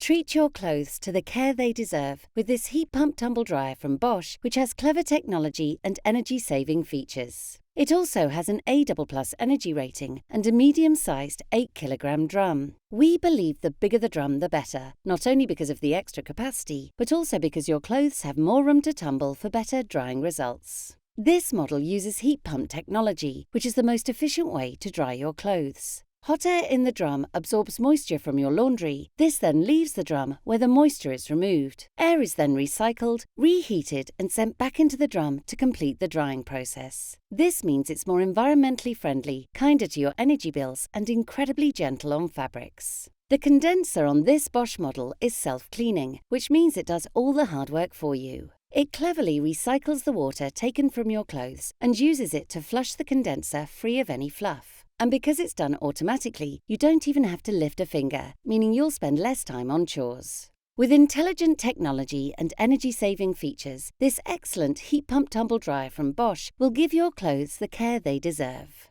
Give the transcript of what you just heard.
Treat your clothes to the care they deserve with this heat pump tumble dryer from Bosch, which has clever technology and energy-saving features. It also has an A++ energy rating and a medium-sized 8-kilogram drum. We believe the bigger the drum, the better, not only because of the extra capacity, but also because your clothes have more room to tumble for better drying results. This model uses heat pump technology, which is the most efficient way to dry your clothes. Hot air in the drum absorbs moisture from your laundry. This then leaves the drum where the moisture is removed. Air is then recycled, reheated, and sent back into the drum to complete the drying process. This means it's more environmentally friendly, kinder to your energy bills, and incredibly gentle on fabrics. The condenser on this Bosch model is self-cleaning, which means it does all the hard work for you. It cleverly recycles the water taken from your clothes and uses it to flush the condenser free of any fluff. And because it's done automatically, you don't even have to lift a finger, meaning you'll spend less time on chores. With intelligent technology and energy-saving features, this excellent heat pump tumble dryer from Bosch will give your clothes the care they deserve.